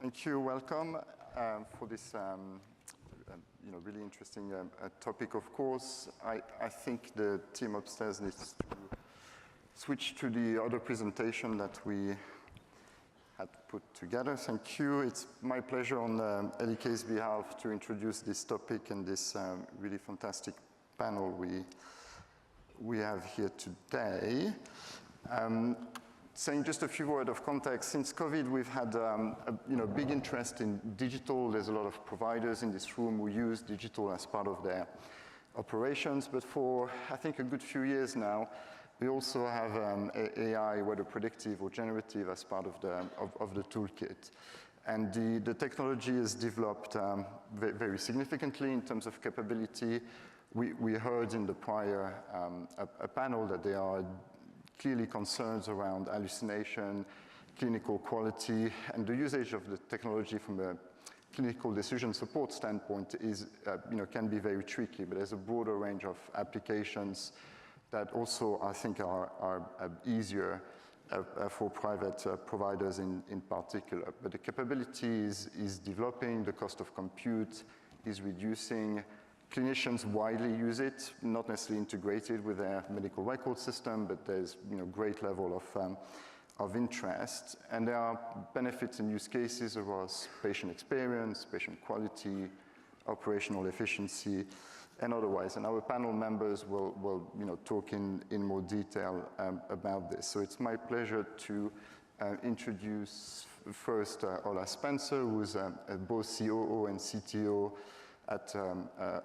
Thank you. Welcome for this really interesting topic, of course. I think the team upstairs needs to switch to the other presentation that we had put together. Thank you. It's my pleasure on LEK's behalf to introduce this topic and this really fantastic panel we have here today. Saying just a few words of context, since COVID, we've had a big interest in digital. There's a lot of providers in this room who use digital as part of their operations. But for, I think, a good few years now, we also have AI, whether predictive or generative, as part of the toolkit. And the technology is developed very significantly in terms of capability. We heard in the prior a panel that there are clearly concerns around hallucination, clinical quality, and the usage of the technology from a clinical decision support standpoint is, can be very tricky, but there's a broader range of applications that also, I think, are easier for private providers in particular. But the capability is developing, the cost of compute is reducing. Clinicians widely use it, not necessarily integrated with their medical record system, but there's great level of interest. And there are benefits and use cases across patient experience, patient quality, operational efficiency, and otherwise. And our panel members will talk in more detail about this. So it's my pleasure to introduce first Ola Spencer, who's both COO and CTO at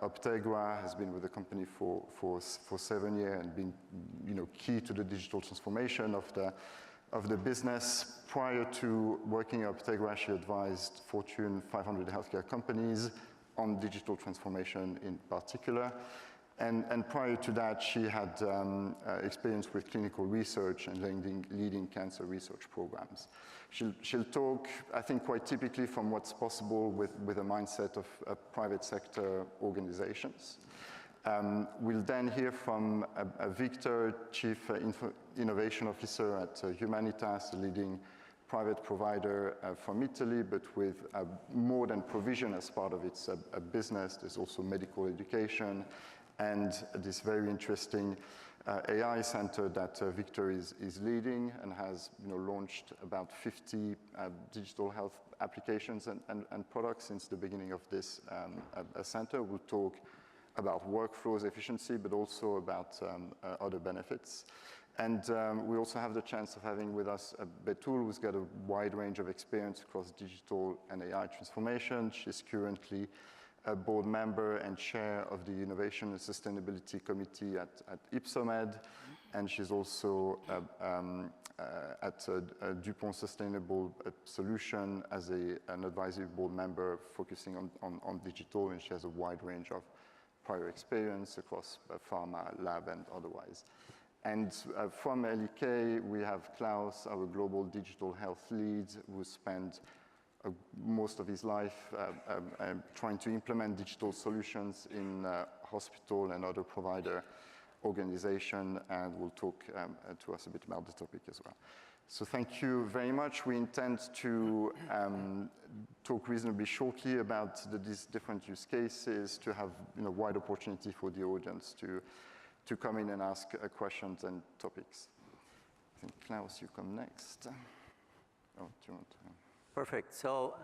Optegra, has been with the company for 7 years and been key to the digital transformation of the business. Prior to working at Optegra, she advised Fortune 500 healthcare companies on digital transformation in particular. And prior to that, she had experience with clinical research and leading cancer research programs. She'll talk, I think, quite typically from what's possible with a mindset of private sector organizations. We'll then hear from Victor, Chief Innovation Officer at Humanitas, a leading private provider from Italy, but with more than provision as part of its business. There's also medical education and this very interesting AI center that Victor is leading and has launched about 50 digital health applications and products since the beginning of this center. We'll talk about workflows efficiency, but also about other benefits. And we also have the chance of having with us Betul, who's got a wide range of experience across digital and AI transformation. She's currently a board member and chair of the Innovation and Sustainability Committee at Ipsomed, and she's also at DuPont Sustainable Solution as an advisory board member focusing on digital, and she has a wide range of prior experience across pharma, lab, and otherwise. And from LEK, we have Klaus, our global digital health lead, who spent most of his life trying to implement digital solutions in hospital and other provider organization, and will talk to us a bit about the topic as well. So thank you very much. We intend to talk reasonably shortly about these different use cases, to have wide opportunity for the audience to come in and ask questions and topics. I think, Klaus, you come next. Oh, do you want to? Perfect. So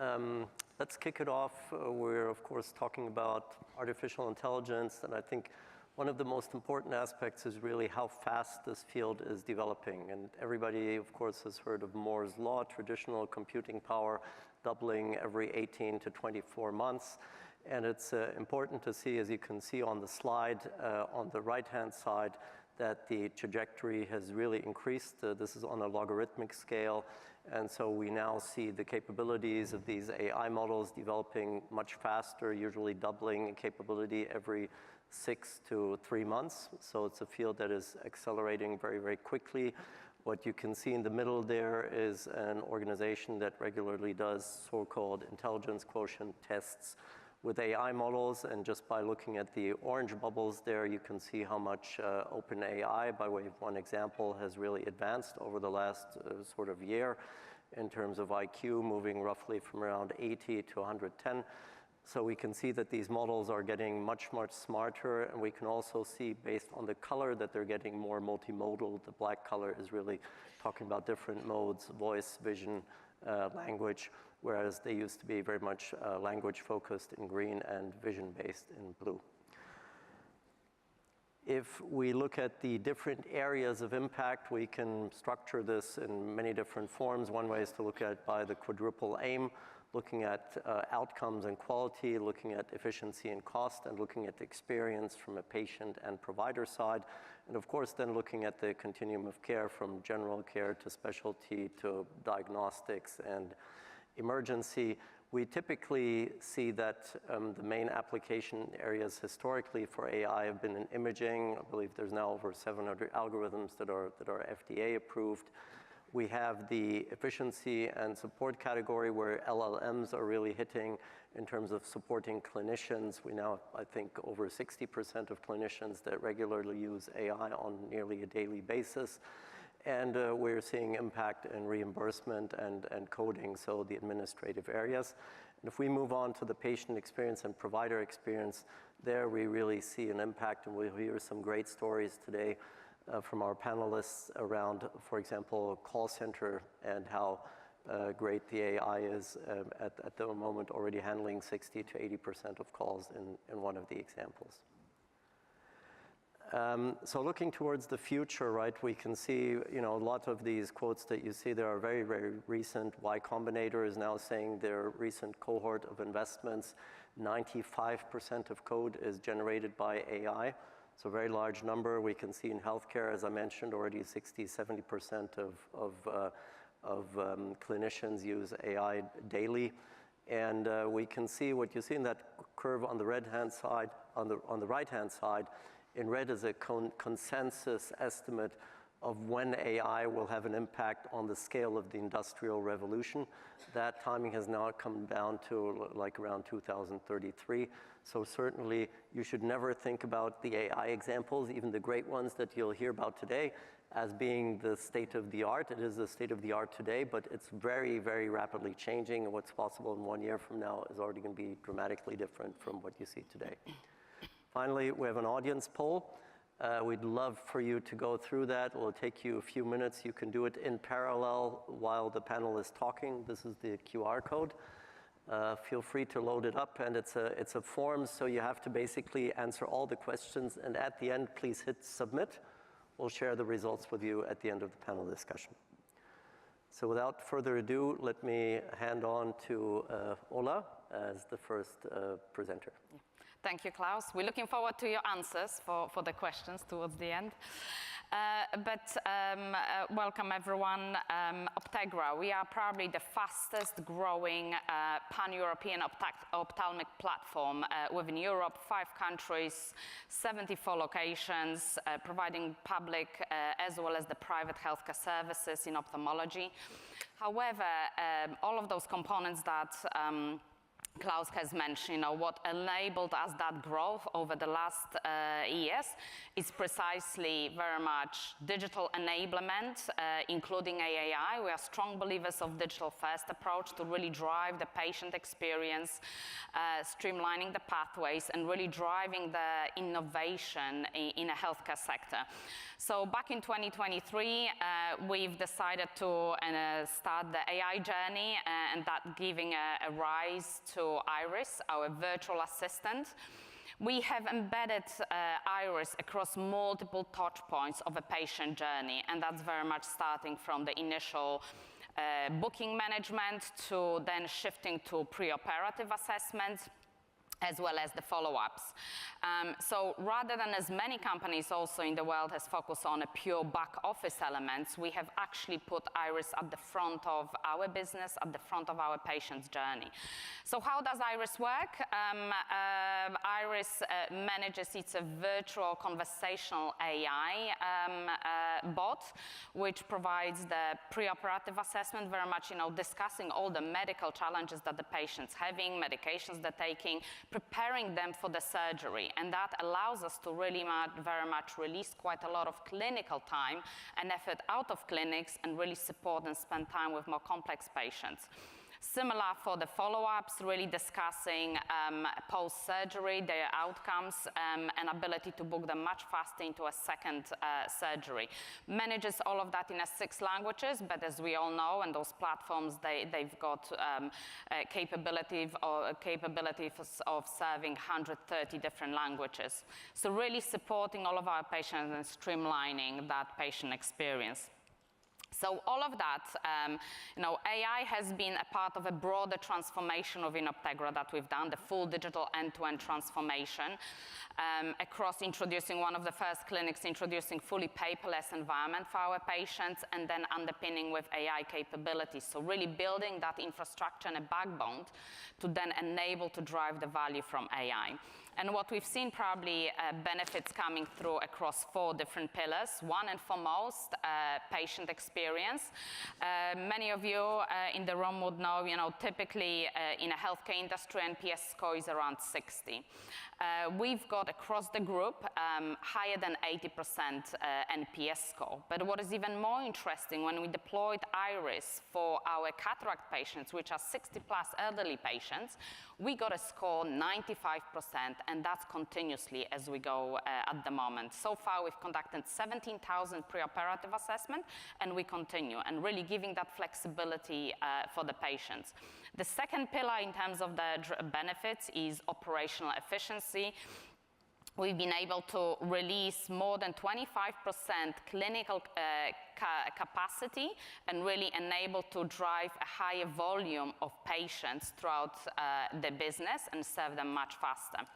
let's kick it off. We're, of course, talking about artificial intelligence, and I think one of the most important aspects is really how fast this field is developing. And everybody, of course, has heard of Moore's law, traditional computing power doubling every 18 to 24 months. And it's important to see, as you can see on the slide on the right-hand side, that the trajectory has really increased. This is on a logarithmic scale. And so we now see the capabilities of these AI models developing much faster, usually doubling in capability every 6 to 3 months. So it's a field that is accelerating very, very quickly. What you can see in the middle there is an organization that regularly does so-called intelligence quotient tests with AI models, and just by looking at the orange bubbles there, you can see how much OpenAI, by way of one example, has really advanced over the last sort of year. in terms of IQ, moving roughly from around 80 to 110. So we can see that these models are getting much, much smarter, and we can also see based on the color that they're getting more multimodal. The black color is really talking about different modes, voice, vision, language, whereas they used to be very much language focused in green and vision based in blue. If we look at the different areas of impact, we can structure this in many different forms. One way is to look at by the quadruple aim, looking at outcomes and quality, looking at efficiency and cost, and looking at the experience from a patient and provider side. And of course, then looking at the continuum of care from general care to specialty to diagnostics and emergency. We typically see that the main application areas historically for AI have been in imaging. I believe there's now over 700 algorithms that are FDA approved. We have the efficiency and support category where LLMs are really hitting in terms of supporting clinicians. We now, I think, over 60% of clinicians that regularly use AI on nearly a daily basis. And we're seeing impact in reimbursement and coding, so the administrative areas. And if we move on to the patient experience and provider experience, there we really see an impact, and we'll hear some great stories today from our panelists around, for example, call center and how great the AI is at the moment, already handling 60 to 80% of calls in one of the examples. So looking towards the future, right, we can see, a lot of these quotes that you see there are very, very recent. Y Combinator is now saying their recent cohort of investments, 95% of code is generated by AI. So a very large number. We can see in healthcare, as I mentioned already, 60, 70% of clinicians use AI daily. And we can see what you see in that curve on the right-hand side, in red is a consensus estimate of when AI will have an impact on the scale of the industrial revolution. That timing has now come down to like around 2033. So certainly you should never think about the AI examples, even the great ones that you'll hear about today, as being the state of the art. It is the state of the art today, but it's very, very rapidly changing. And what's possible in 1 year from now is already going to be dramatically different from what you see today. Finally, we have an audience poll. We'd love for you to go through that. It will take you a few minutes. You can do it in parallel while the panel is talking. This is the QR code. Feel free to load it up, and it's a form, so you have to basically answer all the questions, and at the end, please hit submit. We'll share the results with you at the end of the panel discussion. So without further ado, let me hand on to Ola as the first presenter. Thank you, Klaus. We're looking forward to your answers for the questions towards the end. Welcome everyone. Optegra, we are probably the fastest growing pan-European ophthalmic platform within Europe, 5 countries, 74 locations, providing public as well as the private healthcare services in ophthalmology. However, all of those components that Klaus has mentioned, what enabled us that growth over the last years is precisely very much digital enablement, including AI. We are strong believers of digital-first approach to really drive the patient experience, streamlining the pathways, and really driving the innovation in a healthcare sector. So back in 2023, we've decided to start the AI journey, and that giving a rise to Iris, our virtual assistant. We have embedded Iris across multiple touch points of a patient journey, and that's very much starting from the initial booking management to then shifting to preoperative assessment, as well as the follow-ups. So rather than as many companies also in the world has focused on a pure back office elements, we have actually put Iris at the front of our business, at the front of our patient's journey. So how does Iris work? Iris manages, it's a virtual conversational AI bot, which provides the preoperative assessment, very much discussing all the medical challenges that the patient's having, medications they're taking, preparing them for the surgery. And that allows us to really very much release quite a lot of clinical time and effort out of clinics and really support and spend time with more complex patients. Similar for the follow-ups, really discussing post-surgery, their outcomes, and ability to book them much faster into a second surgery. Manages all of that in 6 languages, but as we all know, and those platforms, they've got capabilities of serving 130 different languages. So really supporting all of our patients and streamlining that patient experience. So all of that, AI has been a part of a broader transformation of Optegra that we've done, the full digital end-to-end transformation, across introducing one of the first clinics, introducing fully paperless environment for our patients, and then underpinning with AI capabilities. So really building that infrastructure and a backbone to then enable to drive the value from AI. And what we've seen probably benefits coming through across 4 different pillars. One and foremost, patient experience. Many of you in the room would know, typically in a healthcare industry, NPS score is around 60. We've got across the group higher than 80% NPS score. But what is even more interesting, when we deployed Iris for our cataract patients, which are 60-plus elderly patients, we got a score 95%, and that's continuously as we go at the moment. So far, we've conducted 17,000 preoperative assessments, and we continue, and really giving that flexibility for the patients. The second pillar in terms of the benefits is operational efficiency. We've been able to release more than 25% clinical capacity and really enable to drive a higher volume of patients throughout the business and serve them much faster.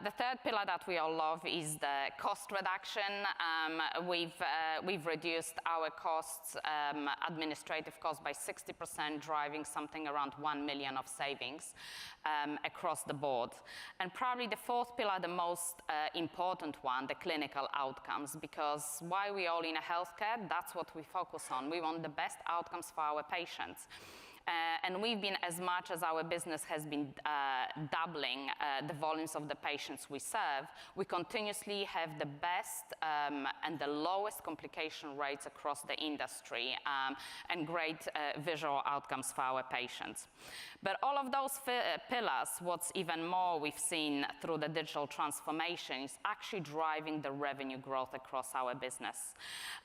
The third pillar that we all love is the cost reduction. We've reduced our costs, administrative costs, by 60%, driving something around 1 million of savings across the board. And probably the fourth pillar, the most important one, the clinical outcomes, because while we're all in a healthcare, that's what we focus on. We want the best outcomes for our patients. And we've been, as much as our business has been doubling the volumes of the patients we serve, we continuously have the best and the lowest complication rates across the industry, and great visual outcomes for our patients. But all of those pillars, what's even more we've seen through the digital transformation is actually driving the revenue growth across our business.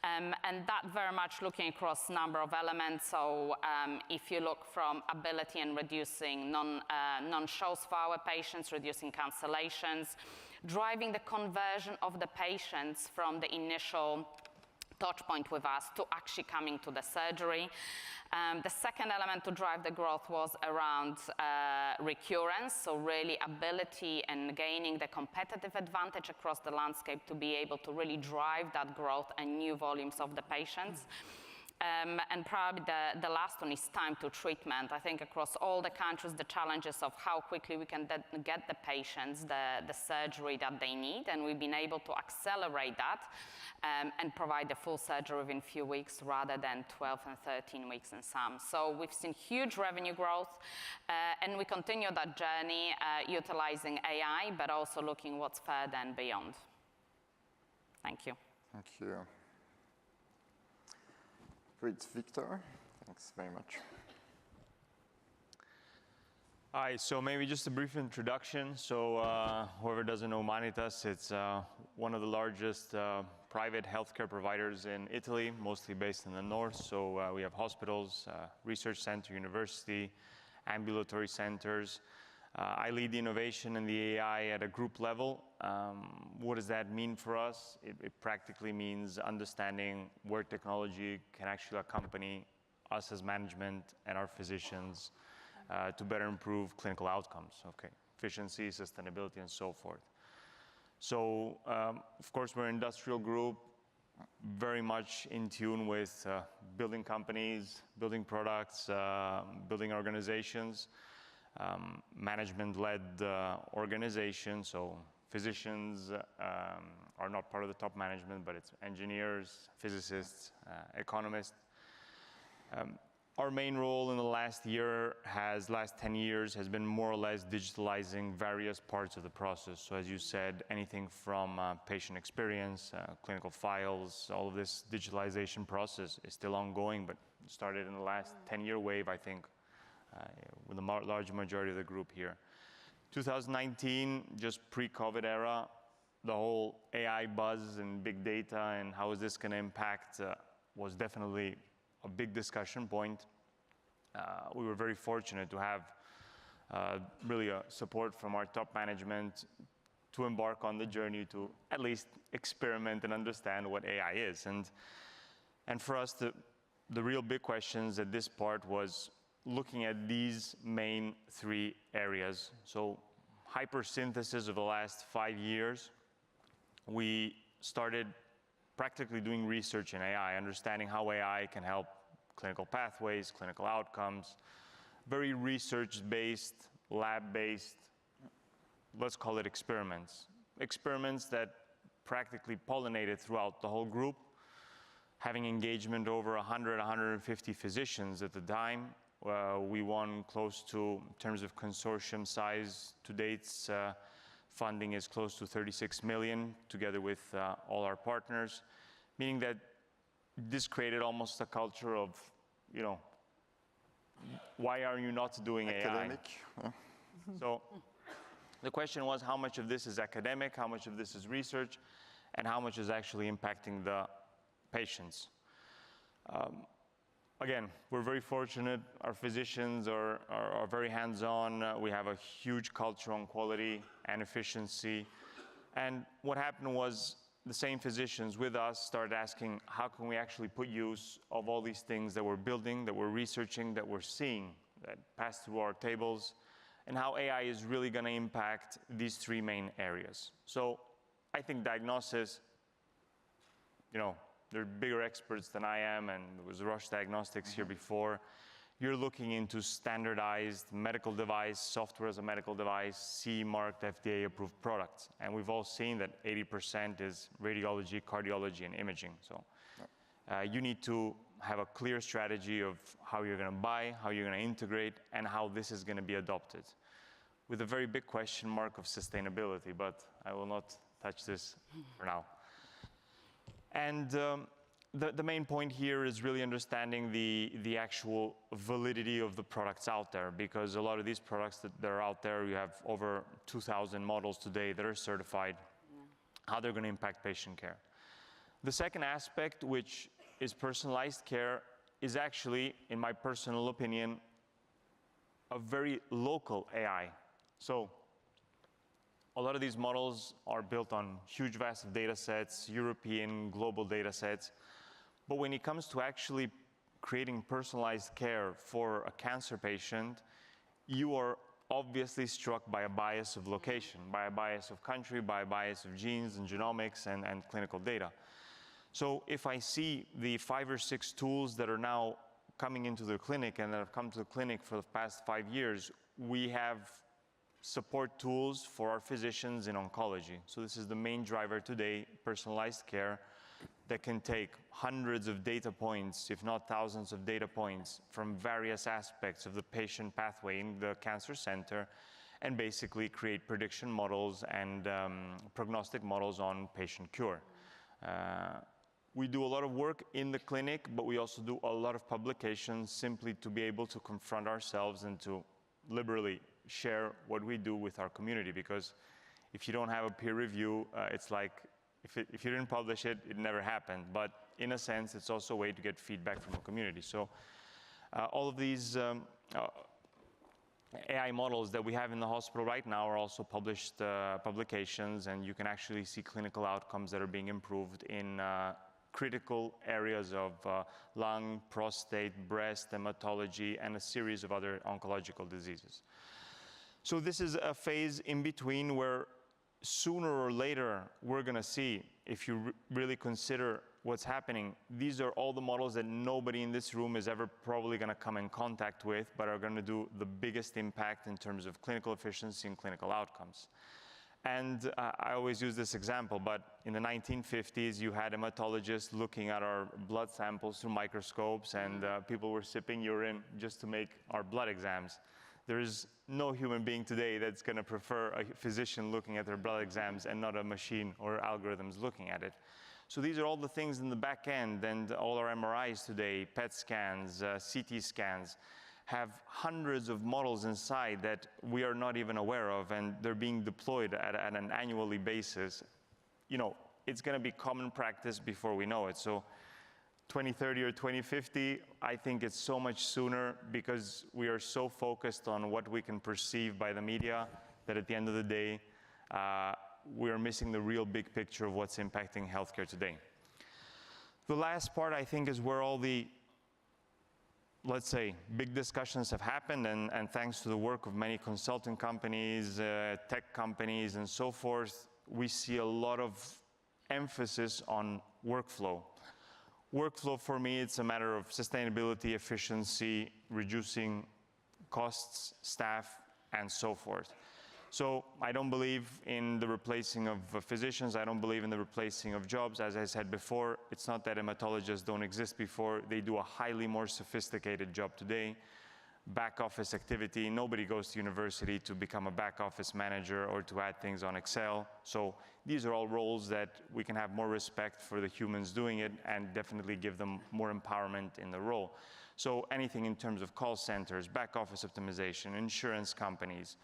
And that very much looking across number of elements. So if you look from ability and reducing non-shows for our patients, reducing cancellations, driving the conversion of the patients from the initial touch point with us to actually coming to the surgery. The second element to drive the growth was around recurrence, so really ability and gaining the competitive advantage across the landscape to be able to really drive that growth and new volumes of the patients. And probably the last one is time to treatment. I think across all the countries, the challenges of how quickly we can get the patients the surgery that they need, and we've been able to accelerate that and provide the full surgery within a few weeks rather than 12 and 13 weeks in some. So we've seen huge revenue growth, and we continue that journey utilizing AI, but also looking what's further and beyond. Thank you. Thank you. Great, Victor. Thanks very much. Hi, so maybe just a brief introduction. So whoever doesn't know Humanitas, it's one of the largest private healthcare providers in Italy, mostly based in the north. So we have hospitals, research center, university, ambulatory centers. I lead the innovation and the AI at a group level. What does that mean for us? It practically means understanding where technology can actually accompany us as management and our physicians to better improve clinical outcomes, efficiency, sustainability, and so forth. So, of course, we're an industrial group, very much in tune with building companies, building products, building organizations. Management-led organization, so physicians are not part of the top management, but it's engineers, physicists, economists. Our main role in the last 10 years, has been more or less digitalizing various parts of the process. So as you said, anything from patient experience, clinical files, all of this digitalization process is still ongoing, but started in the last 10-year wave, I think, with the large majority of the group here. 2019, just pre-COVID era, the whole AI buzz and big data and how is this going to impact was definitely a big discussion point. We were very fortunate to have really a support from our top management to embark on the journey to at least experiment and understand what AI is. And for us, the real big questions at this part was looking at these main 3 areas. So hypersynthesis of the last 5 years, we started practically doing research in AI, understanding how AI can help clinical pathways, clinical outcomes, very research-based, lab-based, let's call it experiments. Experiments that practically pollinated throughout the whole group, having engagement over 100, 150 physicians at the time. We won close to, in terms of consortium size, to date's funding is close to 36 million, together with all our partners, meaning that this created almost a culture of, you know, why are you not doing Academic. AI? So the question was, how much of this is academic, how much of this is research, and how much is actually impacting the patients? Again, we're very fortunate. Our physicians are very hands-on. We have a huge culture on quality and efficiency. And what happened was the same physicians with us started asking, how can we actually put use of all these things that we're building, that we're researching, that we're seeing, that pass through our tables, and how AI is really going to impact these 3 main areas. So I think diagnosis, you know, they're bigger experts than I am, and there was Roche Diagnostics here before. You're looking into standardized medical device, software as a medical device, CE-marked, FDA-approved products. And we've all seen that 80% is radiology, cardiology, and imaging. So you need to have a clear strategy of how you're going to buy, how you're going to integrate, and how this is going to be adopted, with a very big question mark of sustainability, but I will not touch this for now. And the main point here is really understanding the actual validity of the products out there, because a lot of these products that are out there, you have over 2,000 models today that are certified, how they're going to impact patient care. The second aspect, which is personalized care, is actually, in my personal opinion, a very local AI. So a lot of these models are built on huge, vast data sets, European, global data sets. But when it comes to actually creating personalized care for a cancer patient, you are obviously struck by a bias of location, by a bias of country, by a bias of genes and genomics and clinical data. So if I see the 5 or 6 tools that are now coming into the clinic and that have come to the clinic for the past 5 years, we have support tools for our physicians in oncology. So this is the main driver today, personalized care, that can take hundreds of data points, if not thousands of data points, from various aspects of the patient pathway in the cancer center, and basically create prediction models and prognostic models on patient cure. We do a lot of work in the clinic, but we also do a lot of publications simply to be able to confront ourselves and to liberally share what we do with our community, because if you don't have a peer review, it's like if you didn't publish it, it never happened. But in a sense, it's also a way to get feedback from the community. So all of these AI models that we have in the hospital right now are also published publications, and you can actually see clinical outcomes that are being improved in critical areas of lung, prostate, breast, hematology, and a series of other oncological diseases. So this is a phase in between where sooner or later we're going to see, if you really consider what's happening, these are all the models that nobody in this room is ever probably going to come in contact with, but are going to do the biggest impact in terms of clinical efficiency and clinical outcomes. And I always use this example, but in the 1950s, you had hematologists looking at our blood samples through microscopes, and people were sipping urine just to make our blood exams. There is no human being today that's going to prefer a physician looking at their blood exams and not a machine or algorithms looking at it. So these are all the things in the back end, and all our MRIs today, PET scans, CT scans, have hundreds of models inside that we are not even aware of, and they're being deployed at an annually basis. You know, it's going to be common practice before we know it. So 2030 or 2050, I think it's so much sooner, because we are so focused on what we can perceive by the media that at the end of the day, we are missing the real big picture of what's impacting healthcare today. The last part, I think, is where all the, let's say, big discussions have happened, and thanks to the work of many consulting companies, tech companies, and so forth, we see a lot of emphasis on workflow. Workflow, for me, it's a matter of sustainability, efficiency, reducing costs, staff, and so forth. So I don't believe in the replacing of physicians. I don't believe in the replacing of jobs. As I said before, it's not that hematologists don't exist before. They do a highly more sophisticated job today. Back office activity. Nobody goes to university to become a back office manager or to add things on Excel. So these are all roles that we can have more respect for the humans doing it and definitely give them more empowerment in the role. So anything in terms of call centers, back office optimization, insurance companies.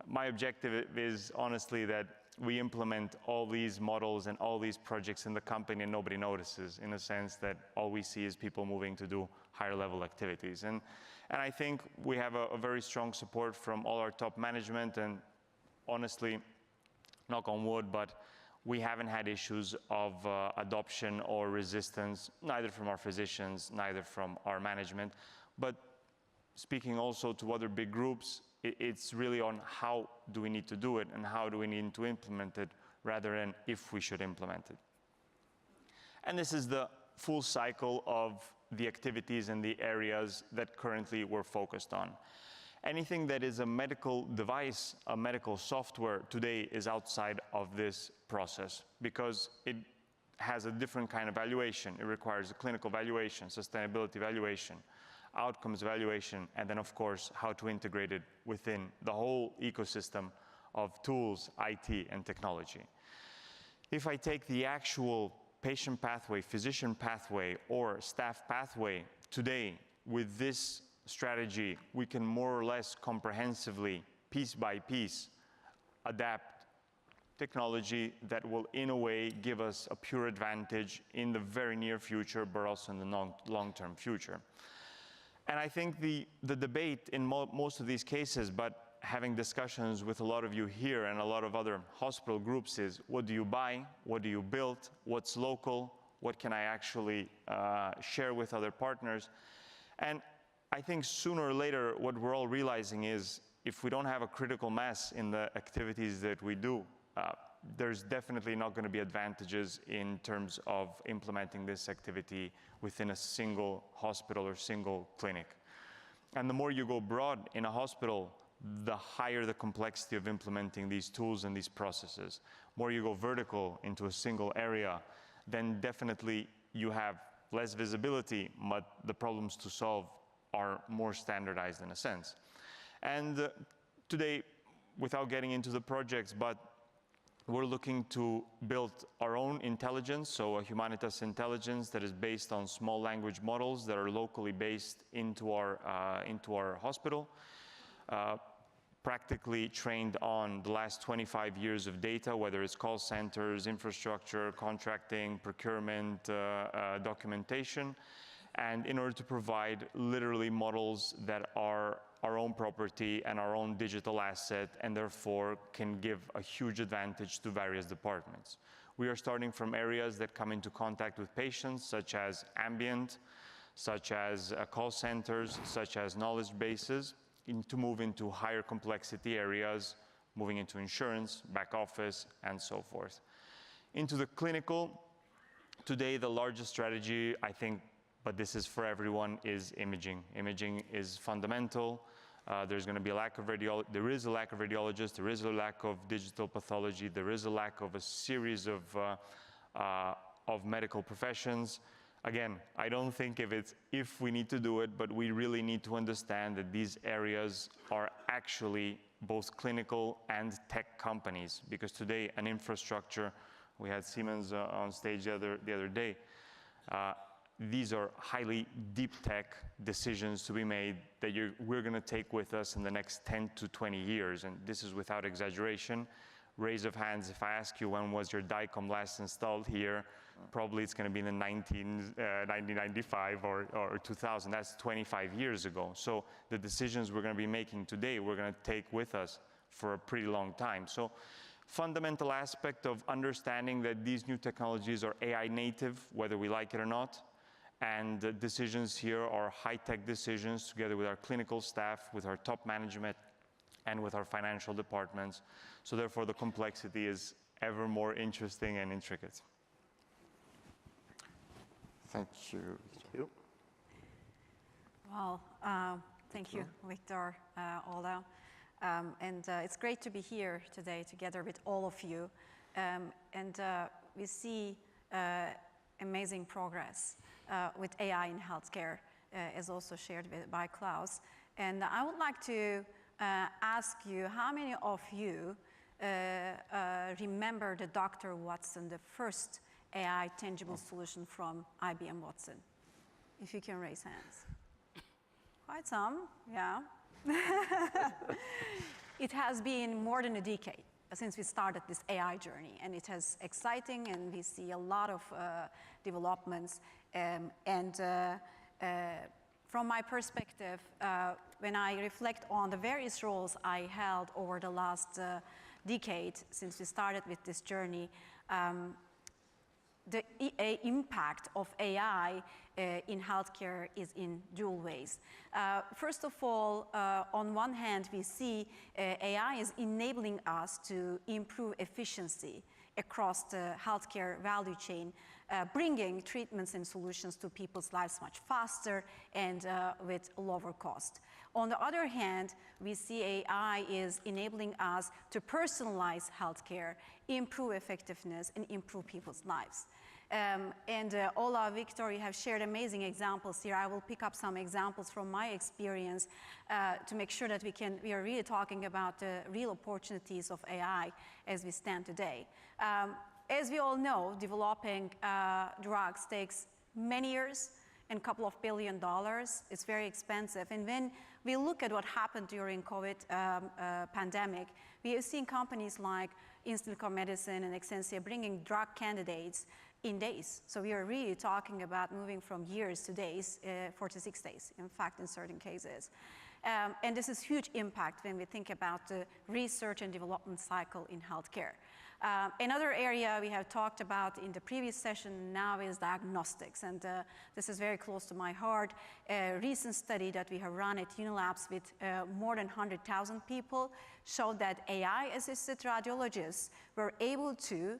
My objective is honestly that we implement all these models and all these projects in the company and nobody notices, in a sense that all we see is people moving to do higher level activities. And I think we have a very strong support from all our top management, and honestly, knock on wood, but we haven't had issues of adoption or resistance, neither from our physicians, neither from our management. But speaking also to other big groups, it's really on how do we need to do it and how do we need to implement it rather than if we should implement it. And this is the full cycle of the activities and the areas that currently we're focused on. Anything that is a medical device, a medical software today is outside of this process because it has a different kind of valuation. It requires a clinical valuation, sustainability valuation, outcomes evaluation, and then of course how to integrate it within the whole ecosystem of tools, IT, and technology. If I take the actual patient pathway, physician pathway, or staff pathway, today with this strategy we can more or less comprehensively, piece by piece, adapt technology that will in a way give us a pure advantage in the very near future, but also in the long-term future. And I think the debate in most of these cases, but having discussions with a lot of you here and a lot of other hospital groups, is what do you buy, what do you build, what's local, what can I actually share with other partners. And I think sooner or later what we're all realizing is if we don't have a critical mass in the activities that we do, there's definitely not going to be advantages in terms of implementing this activity within a single hospital or single clinic. And the more you go broad in a hospital, the higher the complexity of implementing these tools and these processes. More you go vertical into a single area, then definitely you have less visibility, but the problems to solve are more standardized in a sense. And today, without getting into the projects, but we're looking to build our own intelligence, so a Humanitas intelligence that is based on small language models that are locally based into our hospital, practically trained on the last 25 years of data, whether it's call centers, infrastructure, contracting, procurement, documentation, and in order to provide literally models that are our own property and our own digital asset, and therefore can give a huge advantage to various departments. We are starting from areas that come into contact with patients, such as ambient, such as call centers, such as knowledge bases, to move into higher complexity areas, moving into insurance, back office, and so forth. Into the clinical, today the largest strategy, I think, but this is for everyone, is imaging. Imaging is fundamental. There's going to be a lack of there is a lack of radiologists, there is a lack of digital pathology, there is a lack of a series of medical professions. Again, I don't think if we need to do it, but we really need to understand that these areas are actually both clinical and tech companies, because today an infrastructure, we had Siemens on stage the other day, these are highly deep tech decisions to be made that we're going to take with us in the next 10 to 20 years, and this is without exaggeration. Raise of hands, if I ask you when was your DICOM last installed here, probably it's going to be in the 1995 or 2000. That's 25 years ago. So the decisions we're going to be making today, we're going to take with us for a pretty long time. So fundamental aspect of understanding that these new technologies are AI native, whether we like it or not, and the decisions here are high-tech decisions together with our clinical staff, with our top management, and with our financial departments. So therefore, the complexity is ever more interesting and intricate. Thank you. Thank you. Well, thank you, Victor, Ola. It's great to be here today together with all of you. We see amazing progress with AI in healthcare, as also shared by Klaus. And I would like to ask you, how many of you remember the Dr. Watson, the first AI tangible solution from IBM Watson? If you can raise hands. Quite some, yeah. It has been more than a decade since we started this AI journey, and it is exciting, and we see a lot of developments. From my perspective, when I reflect on the various roles I held over the last decade since we started with this journey, the impact of AI in healthcare is in dual ways. First of all, on one hand, we see AI is enabling us to improve efficiency across the healthcare value chain, bringing treatments and solutions to people's lives much faster and with lower cost. On the other hand, we see AI is enabling us to personalize healthcare, improve effectiveness, and improve people's lives. Ola, Victor, you have shared amazing examples here. I will pick up some examples from my experience to make sure that we are really talking about the real opportunities of AI as we stand today. As we all know, developing drugs takes many years and a couple of $1 billion. It's very expensive. And when we look at what happened during COVID pandemic, we have seen companies like Instant Medicine and Excensia bringing drug candidates in days. So we are really talking about moving from years to days, 4 to 6 days, in fact, in certain cases. And this is huge impact when we think about the research and development cycle in healthcare. Another area we have talked about in the previous session now is diagnostics, and this is very close to my heart. A recent study that we have run at Unilabs with more than 100,000 people showed that AI-assisted radiologists were able to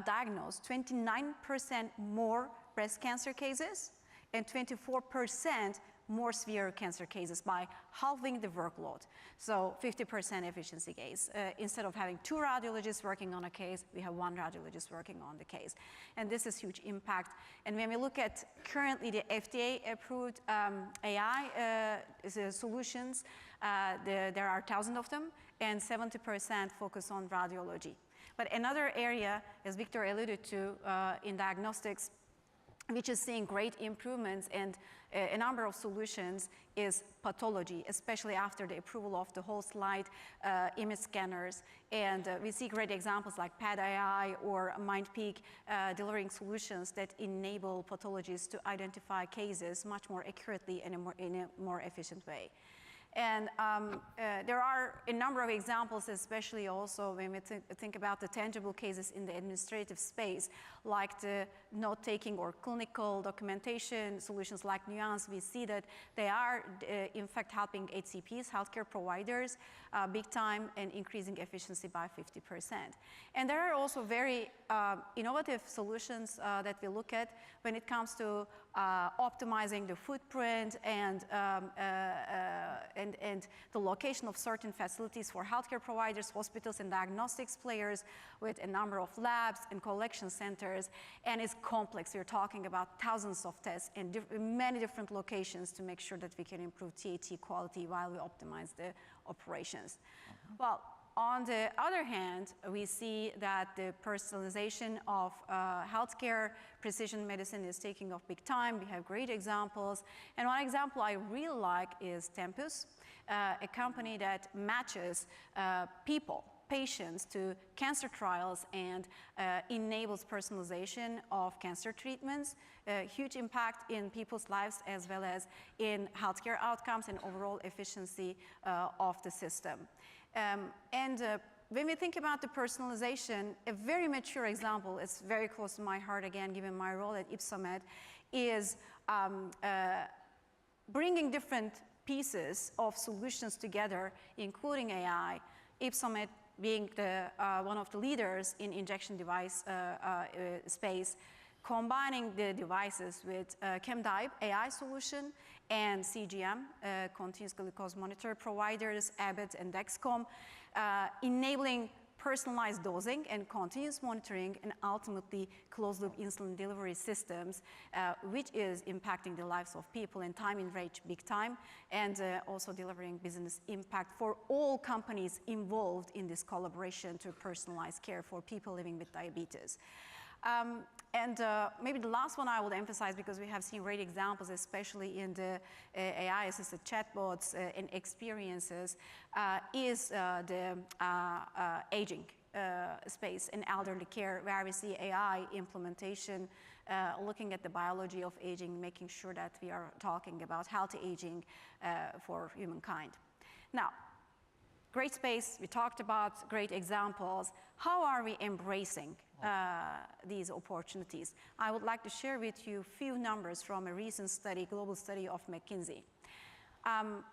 diagnose 29% more breast cancer cases and 24% more severe cancer cases by halving the workload. So 50% efficiency gains. Instead of having 2 radiologists working on a case, we have 1 radiologist working on the case. And this is huge impact. And when we look at currently the FDA-approved AI solutions, there are 1,000 of them, and 70% focus on radiology. But another area, as Victor alluded to, in diagnostics, which is seeing great improvements and a number of solutions, is pathology, especially after the approval of the whole slide image scanners. And we see great examples like PadAI or MindPeak delivering solutions that enable pathologists to identify cases much more accurately and in a more efficient way. And there are a number of examples, especially also when we think about the tangible cases in the administrative space, like the note-taking or clinical documentation solutions like Nuance. We see that they are, in fact, helping HCPs, healthcare providers, big time and increasing efficiency by 50%. And there are also very innovative solutions that we look at when it comes to optimizing the footprint and the location of certain facilities for healthcare providers, hospitals, and diagnostics players with a number of labs and collection centers. And it's complex. We're talking about thousands of tests in many different locations to make sure that we can improve TAT quality while we optimize the operations. Well, on the other hand, we see that the personalization of healthcare, precision medicine is taking off big time. We have great examples. And one example I really like is Tempus, a company that matches patients to cancer trials and enables personalization of cancer treatments, huge impact in people's lives as well as in healthcare outcomes and overall efficiency of the system. When we think about the personalization, a very mature example, it's very close to my heart again, given my role at Ypsomed, is bringing different pieces of solutions together, including AI, Ypsomed being one of the leaders in injection device space, combining the devices with ChemDive AI solution and CGM, continuous glucose monitor providers, Abbott and Dexcom, enabling personalized dosing and continuous monitoring and ultimately closed-loop insulin delivery systems, which is impacting the lives of people and time in range big time, and also delivering business impact for all companies involved in this collaboration to personalize care for people living with diabetes. Maybe the last one I would emphasize, because we have seen great examples, especially in the AI-assisted chatbots and experiences, is the aging space in elderly care, where we see AI implementation, looking at the biology of aging, making sure that we are talking about healthy aging for humankind. Now, great space, we talked about great examples. How are we embracing these opportunities? I would like to share with you a few numbers from a recent study, global study of McKinsey. More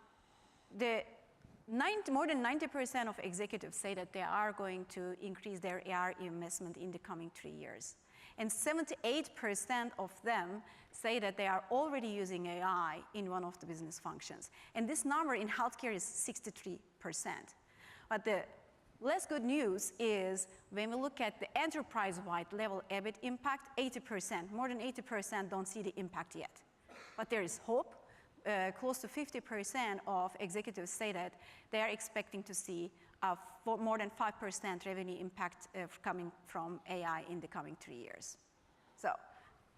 than 90% of executives say that they are going to increase their AI investment in the coming 3 years. And 78% of them say that they are already using AI in one of the business functions. And this number in healthcare is 63%. But the less good news is when we look at the enterprise-wide level EBIT impact, 80%, more than 80% don't see the impact yet. But there is hope. Close to 50% of executives say that they are expecting to see more than 5% revenue impact coming from AI in the coming 3 years. So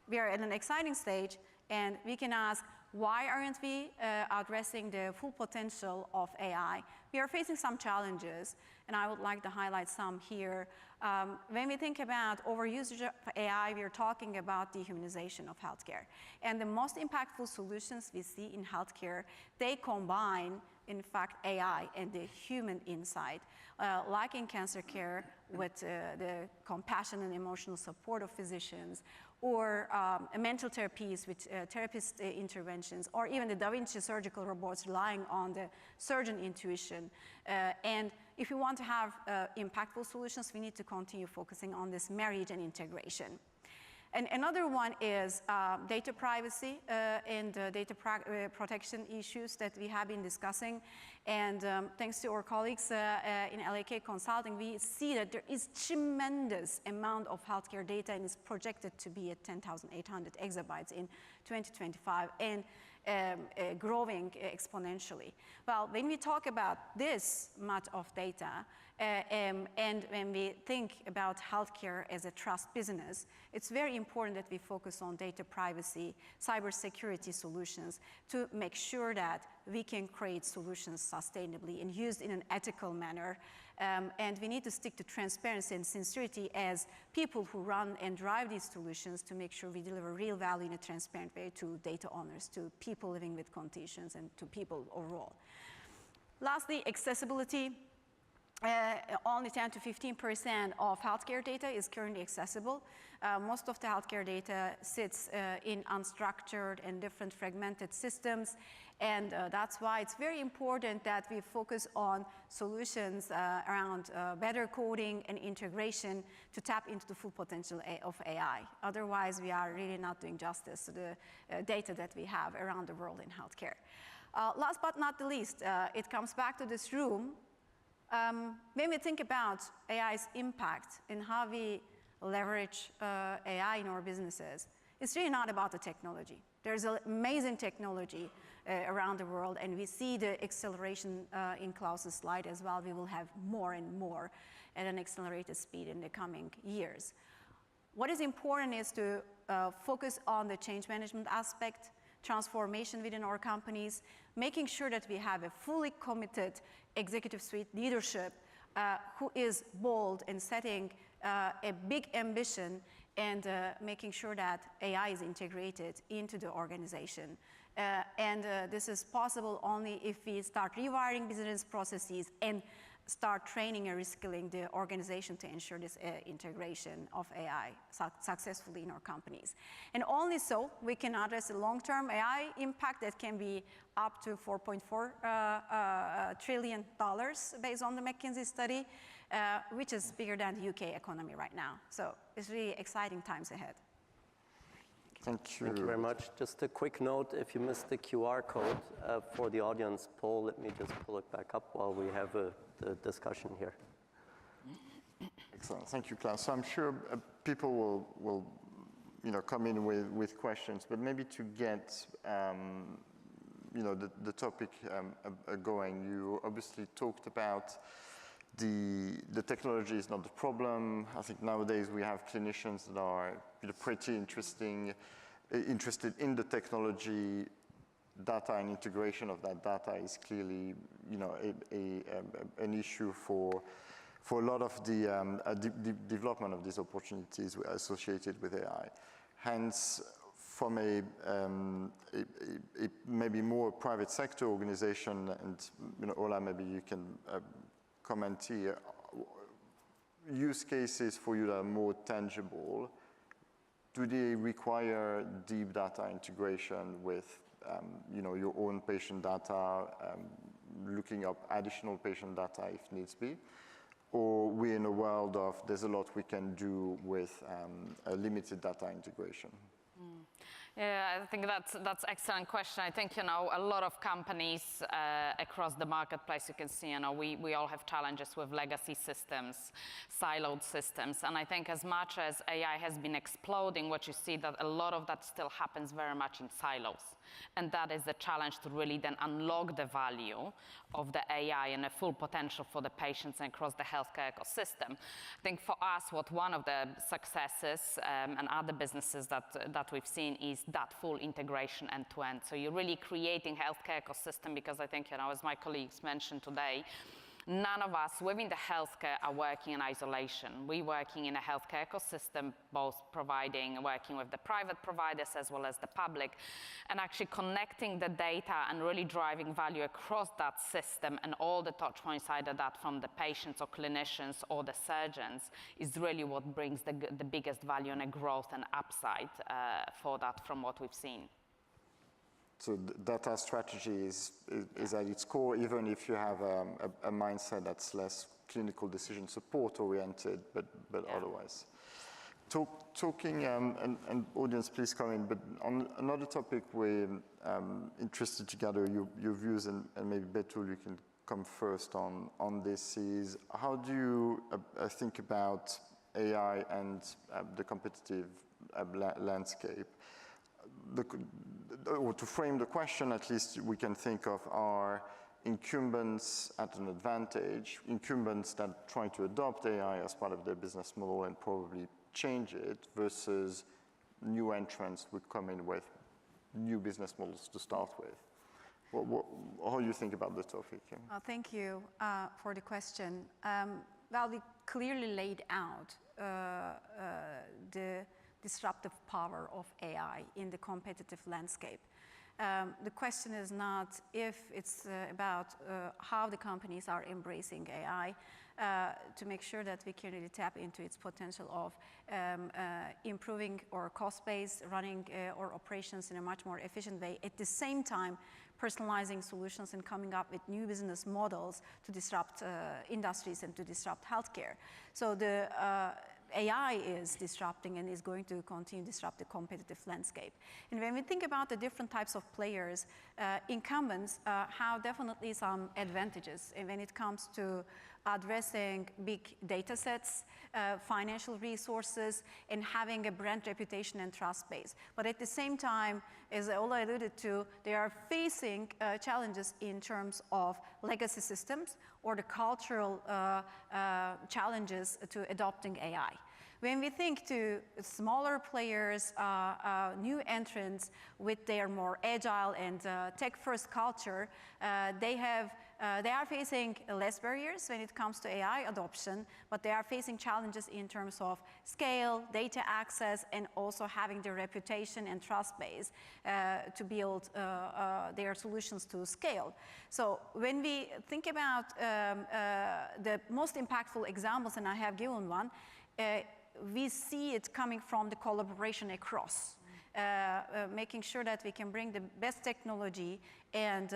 we are at an exciting stage, and we can ask, why aren't we addressing the full potential of AI? We are facing some challenges, and I would like to highlight some here. When we think about overusage of AI, we are talking about dehumanization of healthcare. And the most impactful solutions we see in healthcare, they combine, in fact, AI and the human insight, like in cancer care with the compassion and emotional support of physicians, or mental therapies with therapist interventions, or even the Da Vinci surgical robots relying on the surgeon intuition. And if we want to have impactful solutions, we need to continue focusing on this marriage and integration. And another one is data privacy and data protection issues that we have been discussing. And thanks to our colleagues in LAK Consulting, we see that there is tremendous amount of healthcare data, and is projected to be at 10,800 exabytes in 2025 and growing exponentially. Well, when we talk about this much of data, and when we think about healthcare as a trust business, it's very important that we focus on data privacy, cybersecurity solutions to make sure that we can create solutions sustainably and used in an ethical manner. And we need to stick to transparency and sincerity as people who run and drive these solutions to make sure we deliver real value in a transparent way to data owners, to people living with conditions, and to people overall. Lastly, accessibility. only 10 to 15% of healthcare data is currently accessible. Most of the healthcare data sits in unstructured and different fragmented systems, and that's why it's very important that we focus on solutions around better coding and integration to tap into the full potential of AI. Otherwise, we are really not doing justice to the data that we have around the world in healthcare. Last but not the least, it comes back to this room. When we think about AI's impact and how we leverage AI in our businesses, it's really not about the technology. There's an amazing technology around the world, and we see the acceleration in Klaus's slide as well. We will have more and more at an accelerated speed in the coming years. What is important is to focus on the change management aspect, transformation within our companies, making sure that we have a fully committed executive suite leadership who is bold and setting a big ambition and making sure that AI is integrated into the organization. This is possible only if we start rewiring business processes and start training and reskilling the organization to ensure this integration of AI successfully in our companies. And only so we can address the long-term AI impact that can be up to $4.4 trillion based on the McKinsey study, which is bigger than the UK economy right now. So it's really exciting times ahead. Thank you. Thank you very much. Just a quick note, if you missed the QR code for the audience poll, let me just pull it back up while we have the discussion here. Excellent. Thank you, Klaus. So I'm sure people will come in with questions, but maybe to get the topic going, you obviously talked about the technology is not the problem. I think nowadays we have clinicians that are pretty interested in the technology. Data and integration of that data is clearly an issue for a lot of the development of these opportunities associated with AI. Hence, from a maybe more private sector organization, and Ola, maybe you can comment here, use cases for you that are more tangible, do they require deep data integration with your own patient data, looking up additional patient data if needs be? Or we're in a world of there's a lot we can do with a limited data integration? Yeah, I think that's an excellent question. I think, a lot of companies across the marketplace, you can see, we all have challenges with legacy systems, siloed systems. And I think as much as AI has been exploding, what you see that a lot of that still happens very much in silos. And that is the challenge to really then unlock the value of the AI and the full potential for the patients and across the healthcare ecosystem. I think for us, one of the successes and other businesses that we've seen is that full integration end to end. So you're really creating healthcare ecosystem, because I think, as my colleagues mentioned today, none of us within the healthcare are working in isolation. We're working in a healthcare ecosystem, both working with the private providers as well as the public, and actually connecting the data and really driving value across that system and all the touch points, either that from the patients or clinicians or the surgeons, is really what brings the biggest value and a growth and upside for that from what we've seen. So data strategy is at its core, even if you have a mindset that's less clinical decision support oriented, but yeah. Otherwise. Talking, and audience please come in, but on another topic we're interested to gather your views, and maybe Betul, you can come first on this, is how do you think about AI and the competitive landscape? Or to frame the question, at least we can think of, are incumbents at an advantage, incumbents that try to adopt AI as part of their business model and probably change it, versus new entrants would come in with new business models to start with. How do you think about the topic? Thank you for the question. Well, we clearly laid out the disruptive power of AI in the competitive landscape. the question is not if, it's about how the companies are embracing AI to make sure that we can really tap into its potential of improving our cost base, running our operations in a much more efficient way, at the same time personalizing solutions and coming up with new business models to disrupt industries and to disrupt healthcare. So the AI is disrupting and is going to continue to disrupt the competitive landscape. And when we think about the different types of players, incumbents have definitely some advantages when it comes to addressing big data sets, financial resources, and having a brand reputation and trust base. But at the same time, as Ola alluded to, they are facing challenges in terms of legacy systems or the cultural challenges to adopting AI. When we think to smaller players, new entrants with their more agile and tech-first culture, they are facing less barriers when it comes to AI adoption, but they are facing challenges in terms of scale, data access, and also having the reputation and trust base to build their solutions to scale. So when we think about the most impactful examples, and I have given one, we see it coming from the collaboration across. Making sure that we can bring the best technology and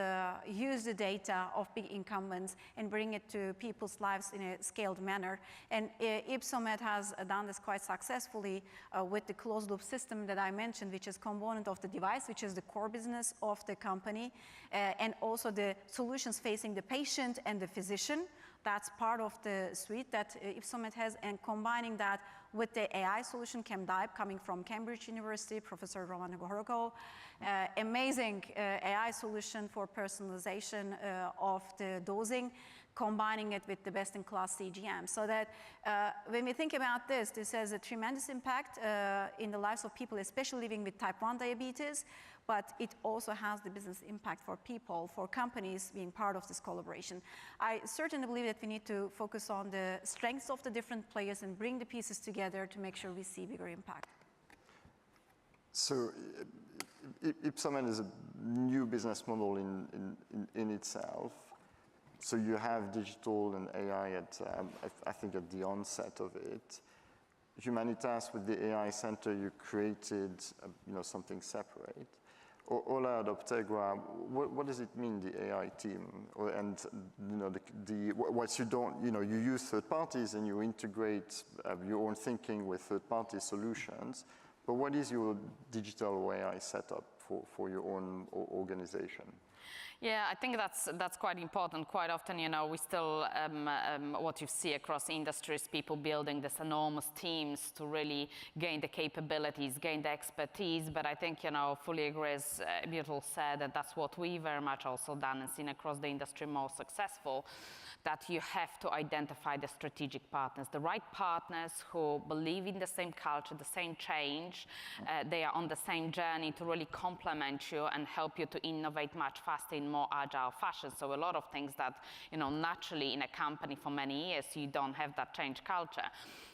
use the data of big incumbents and bring it to people's lives in a scaled manner. And Ypsomed has done this quite successfully with the closed loop system that I mentioned, which is component of the device, which is the core business of the company, and also the solutions facing the patient and the physician. That's part of the suite that Ypsomed has, and combining that with the AI solution, ChemDive, coming from Cambridge University, Professor Romano Gorgo. Amazing AI solution for personalization of the dosing, combining it with the best-in-class CGM. So that when we think about this, this has a tremendous impact in the lives of people, especially living with type 1 diabetes, but it also has the business impact for people, for companies being part of this collaboration. I certainly believe that we need to focus on the strengths of the different players and bring the pieces together to make sure we see bigger impact. So Ypsomed is a new business model in itself. So you have digital and AI at, I think, at the onset of it. Humanitas, with the AI Center, you created something separate. Ola at Optegra, what does it mean, the AI team? And what you don't, you use third parties and you integrate your own thinking with third-party solutions. But what is your digital AI setup for your own organization? Yeah, I think that's quite important. Quite often, we still, what you see across industries, people building this enormous teams to really gain the capabilities, gain the expertise. But I think, fully agree, as Birtul said, that that's what we very much also done and seen across the industry most successful, that you have to identify the strategic partners, the right partners who believe in the same culture, the same change. They are on the same journey to really complement you and help you to innovate much faster in more agile fashion. So a lot of things that, naturally in a company for many years, you don't have that change culture.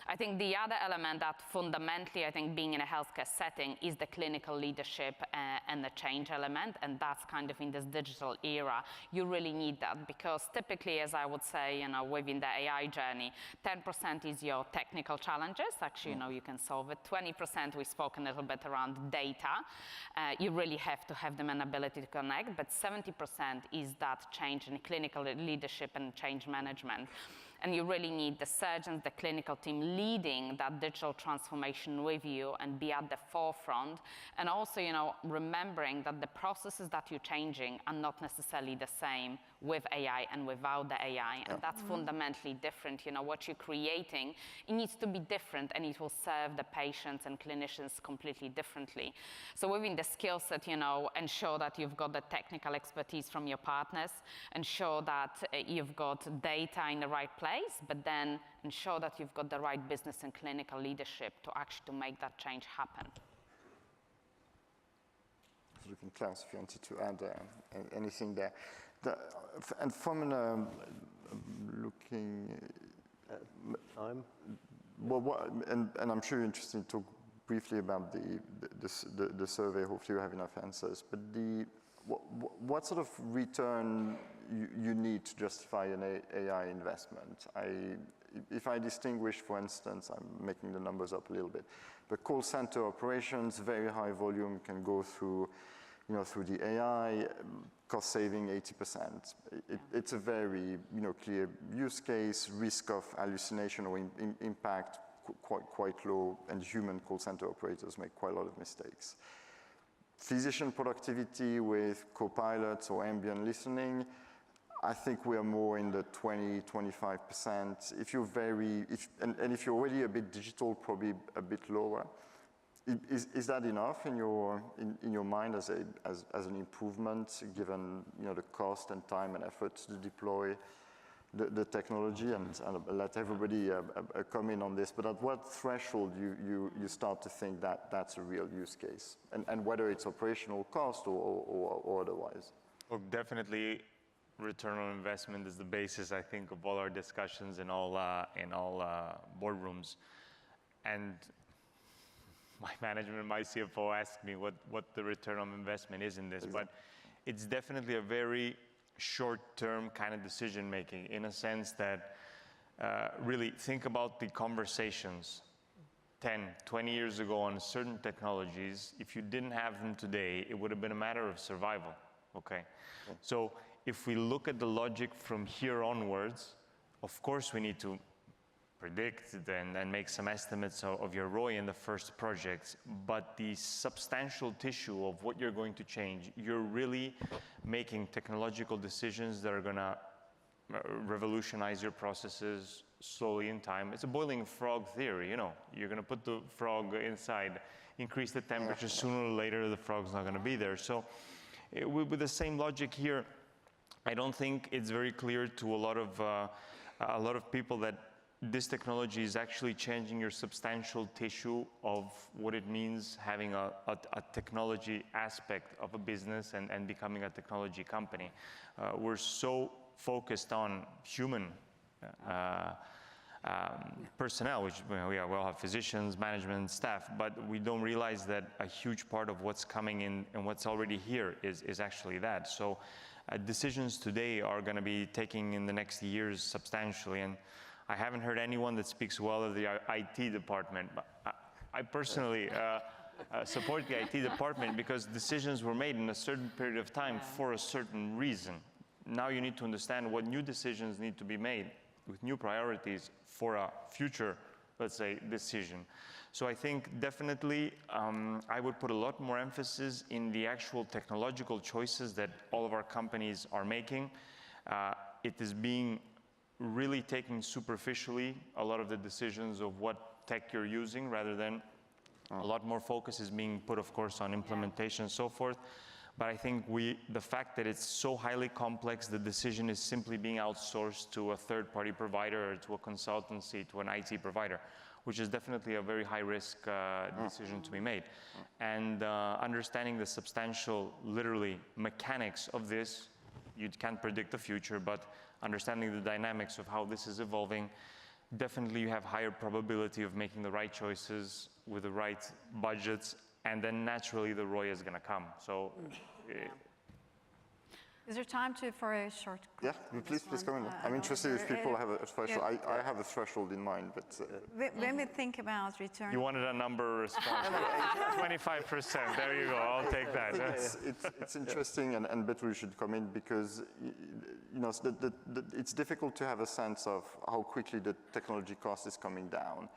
I think the other element that fundamentally, I think being in a healthcare setting is the clinical leadership and the change element. And that's kind of in this digital era, you really need that, because typically, as I would say, within the AI journey, 10% is your technical challenges. Actually, you can solve it. 20%, we spoke a little bit around data. You really have to have them an ability to connect, but 70% is that change in clinical leadership and change management. And you really need the surgeons, the clinical team leading that digital transformation with you and be at the forefront. And also, remembering that the processes that you're changing are not necessarily the same with AI and without the AI. And that's fundamentally different. What you're creating, it needs to be different, and it will serve the patients and clinicians completely differently. So within the skill set, ensure that you've got the technical expertise from your partners, ensure that you've got data in the right place, but then ensure that you've got the right business and clinical leadership to actually make that change happen. Looking, Klaus, if you wanted to add anything there. And from looking... Time? Well, and I'm sure you're interested to talk briefly about the survey. Hopefully you have enough answers. But what sort of return you need to justify an AI investment? If I distinguish, for instance, I'm making the numbers up a little bit, but call center operations, very high volume, can go through, through the AI, cost saving 80%. It's a very, clear use case, risk of hallucination or impact quite low, and human call center operators make quite a lot of mistakes. Physician productivity with copilots or ambient listening, I think we are more in the 20-25%. If you're if you're already a bit digital, probably a bit lower. Is that enough in your mind as an improvement, given the cost and time and effort to deploy the technology? And let everybody come in on this. But at what threshold you start to think that that's a real use case, and whether it's operational cost or otherwise? Well, definitely, return on investment is the basis, I think, of all our discussions in all boardrooms. And my management, my CFO asked me what the return on investment is in this, but it's definitely a very short-term kind of decision-making, in a sense that really think about the conversations 10, 20 years ago on certain technologies. If you didn't have them today, it would have been a matter of survival, okay? So if we look at the logic from here onwards, of course we need to predict and make some estimates of your ROI in the first projects, but the substantial tissue of what you're going to change, you're really making technological decisions that are gonna revolutionize your processes slowly in time. It's a boiling frog theory, You're gonna put the frog inside, increase the temperature, sooner or later the frog's not gonna be there. So with the same logic here, I don't think it's very clear to a lot of people that this technology is actually changing your substantial tissue of what it means having a technology aspect of a business and becoming a technology company. We're so focused on human personnel, which we all have physicians, management, staff, but we don't realize that a huge part of what's coming in and what's already here is actually that. So decisions today are going to be taking in the next years substantially, and I haven't heard anyone that speaks well of the IT department. But I personally support the IT department because decisions were made in a certain period of time for a certain reason. Now you need to understand what new decisions need to be made with new priorities for a future, let's say, decision. So I think definitely I would put a lot more emphasis in the actual technological choices that all of our companies are making. It is being really taking superficially a lot of the decisions of what tech you're using, rather than a lot more focus is being put, of course, on implementation and so forth. But I think the fact that it's so highly complex, the decision is simply being outsourced to a third-party provider or to a consultancy, to an IT provider, which is definitely a very high-risk decision to be made. And understanding the substantial, literally, mechanics of this, you can't predict the future, but understanding the dynamics of how this is evolving, definitely you have higher probability of making the right choices with the right budgets, and then naturally the ROI is going to come. So, is there time for a short question? Yeah, please come in. I'm interested if people have a threshold. I have a threshold in mind, but... when we think about return... You wanted a number response. 25%, there you go, I'll take that. It's interesting, and Betul, you should come in, because it's difficult to have a sense of how quickly the technology cost is coming down.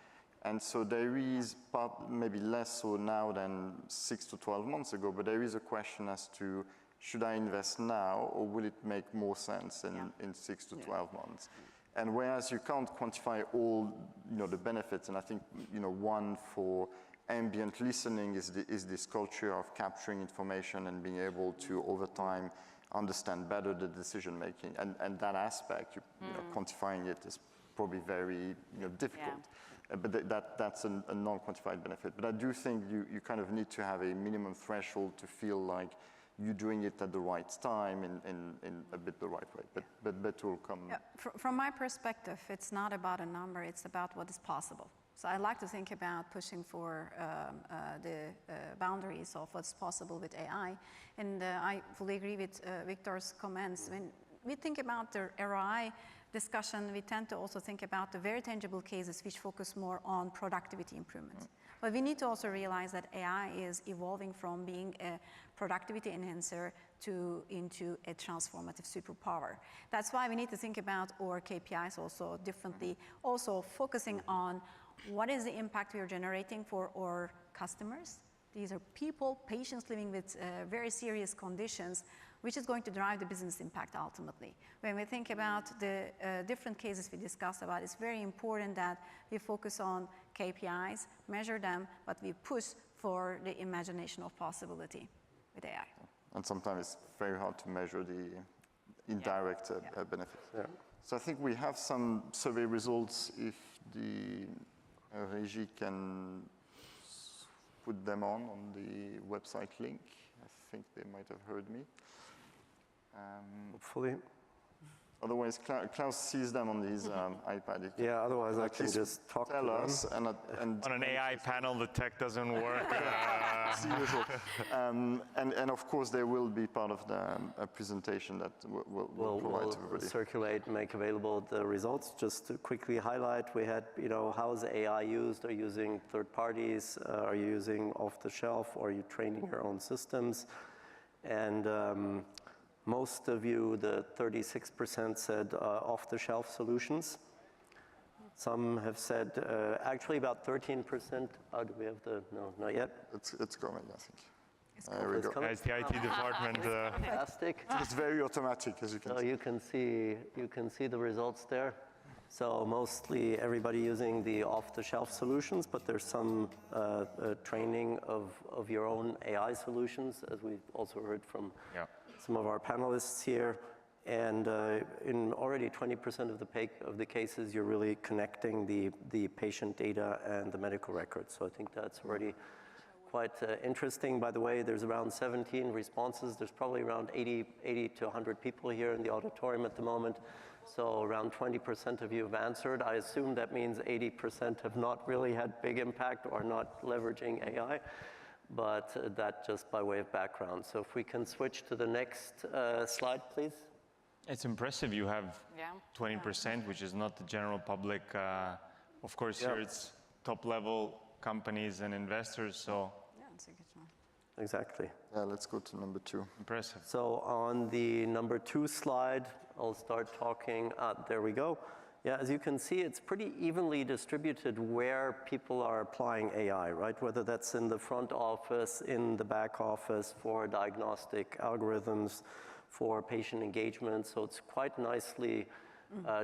And so there is, maybe less so now than 6 to 12 months ago, but there is a question as to, should I invest now, or will it make more sense in 6 to 12 months? And whereas you can't quantify all the benefits, and I think one for ambient listening is this culture of capturing information and being able to, over time, understand better the decision making, and that aspect, quantifying it is probably very difficult. But that's a non-quantified benefit. But I do think you kind of need to have a minimum threshold to feel like you're doing it at the right time in a bit the right way. But Betul will come. From my perspective, it's not about a number, it's about what is possible. So I like to think about pushing for the boundaries of what's possible with AI. And I fully agree with Victor's comments. When we think about the ROI discussion, we tend to also think about the very tangible cases which focus more on productivity improvement. But we need to also realize that AI is evolving from being a productivity enhancer into a transformative superpower. That's why we need to think about our KPIs also differently, also focusing on what is the impact we are generating for our customers. These are people, patients living with very serious conditions, which is going to drive the business impact ultimately. When we think about the different cases we discussed about, it's very important that we focus on KPIs, measure them, but we push for the imagination of possibility with AI. And sometimes it's very hard to measure the indirect benefits. Yeah. So I think we have some survey results. If the Régie can put them on the website link. I think they might have heard me. Hopefully. Otherwise, Klaus sees them on his iPad. Yeah, otherwise I can just talk to tell them. us. And On an AI panel, the tech doesn't work. it's usual. And of course, they will be part of the presentation that we'll provide to everybody. We'll circulate and make available the results. Just to quickly highlight, we had, how is AI used? Are you using third parties? Are you using off the shelf? Or are you training your own systems? And most of you, the 36% said off-the-shelf solutions. Some have said, actually about 13%, do we have no, not yet. It's coming, I think. There we go. Guys, the IT department. Fantastic. It's very automatic, as you can So see. you can see the results there. So mostly everybody using the off-the-shelf solutions, but there's some training of your own AI solutions, as we also heard from some of our panelists here. And in already 20% of the cases, you're really connecting the patient data and the medical records. So I think that's already quite interesting. By the way, there's around 17 responses. There's probably around 80 to 100 people here in the auditorium at the moment. So around 20% of you have answered. I assume that means 80% have not really had big impact or not leveraging AI, but that just by way of background. So if we can switch to the next slide, please. It's impressive you have 20%, which is not the general public. Of course, here it's top-level companies and investors, so. Yeah, that's a good one. Exactly. Yeah, let's go to number 2. Impressive. So on the number 2 slide, I'll start talking. There we go. Yeah, as you can see, it's pretty evenly distributed where people are applying AI, right? Whether that's in the front office, in the back office, for diagnostic algorithms, for patient engagement. So it's quite nicely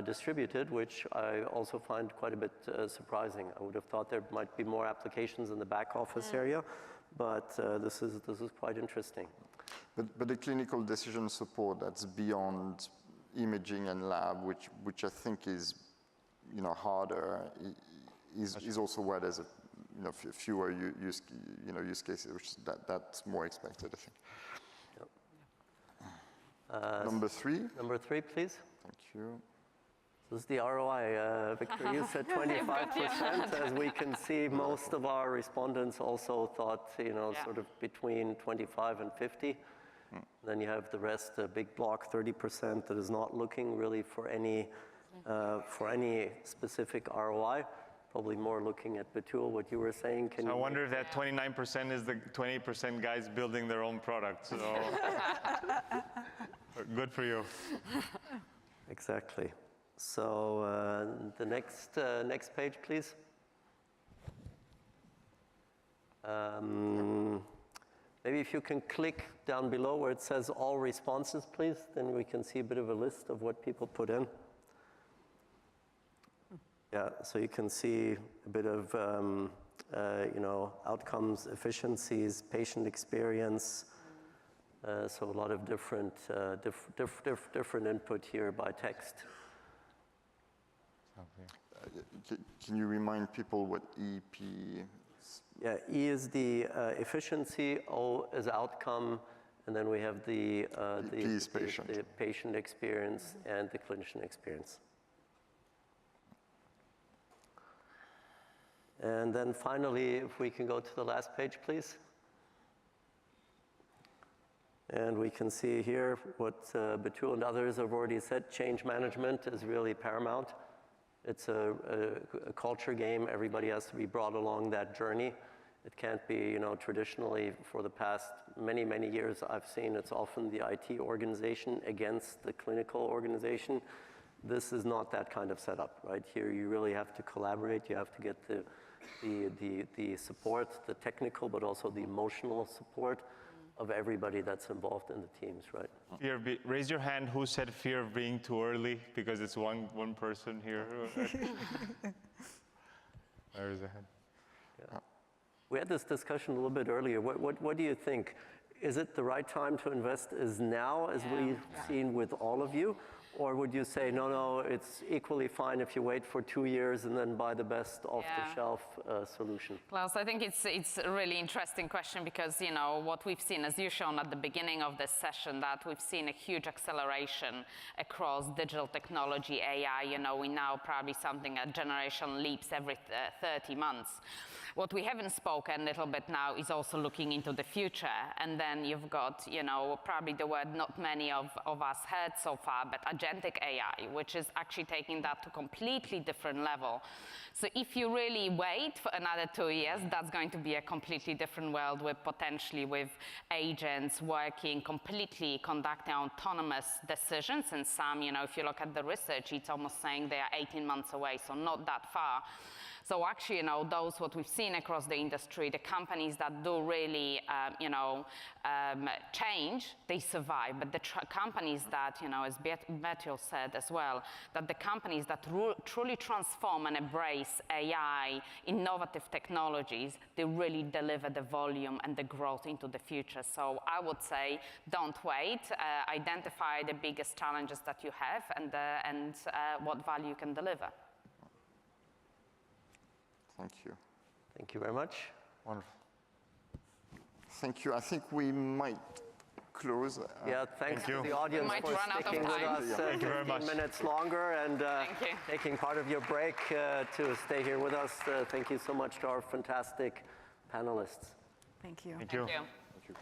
distributed, which I also find quite a bit surprising. I would have thought there might be more applications in the back office area, but this is quite interesting. But the clinical decision support that's beyond imaging and lab, which I think is, harder, is also where there's fewer use cases, which that's more expected, I think. Number 3. Number 3, please. Thank you. This is the ROI. Victor, you said 25%. As we can see, most of our respondents also thought, sort of between 25 and 50. Then you have the rest, a big block, 30%, that is not looking really for any specific ROI. Probably more looking at Betul, what you were saying. I wonder if that 29% is the 20% guys building their own product. So good for you. Exactly. So the next page, please. Maybe if you can click down below where it says all responses, please, then we can see a bit of a list of what people put in. Yeah, so you can see a bit of, outcomes, efficiencies, patient experience. So a lot of different input here by text. Can you remind people what EP is? Yeah, E is the efficiency, O is outcome, and then we have the patient experience and the clinician experience. And then finally, if we can go to the last page, please. And we can see here what Batul and others have already said. Change management is really paramount. It's a culture game. Everybody has to be brought along that journey. It can't be, traditionally for the past many, many years I've seen it's often the IT organization against the clinical organization. This is not that kind of setup, right? Here you really have to collaborate. You have to get the support, the technical, but also the emotional support of everybody that's involved in the teams, right? Raise your hand who said fear of being too early, because it's one person here. There is a hand. Yeah. We had this discussion a little bit earlier. What do you think? Is it the right time to invest is now, as we've seen with all of you? Or would you say, no, it's equally fine if you wait for 2 years and then buy the best off-the-shelf solution? Klaus, I think it's a really interesting question because, what we've seen, as you've shown at the beginning of this session, that we've seen a huge acceleration across digital technology, AI. We now probably something at generation leaps every 30 months. What we haven't spoken a little bit now is also looking into the future. And then you've got, probably the word not many of us heard so far, but agentic AI, which is actually taking that to a completely different level. So if you really wait for another 2 years, that's going to be a completely different world with potentially with agents working completely, conducting autonomous decisions. And some, if you look at the research, it's almost saying they are 18 months away, so not that far. So actually, those what we've seen across the industry, the companies that do really, change, they survive. But the companies that, as Batul said as well, that the companies that truly transform and embrace AI, innovative technologies, they really deliver the volume and the growth into the future. So I would say, don't wait. Identify the biggest challenges that you have and what value you can deliver. Thank you. Thank you very much. Wonderful. Thank you. I think we might close. Yeah, thanks to the audience for sticking with us 15 minutes longer and taking part of your break to stay here with us. Thank you so much to our fantastic panelists. Thank you. Thank you. Thank you.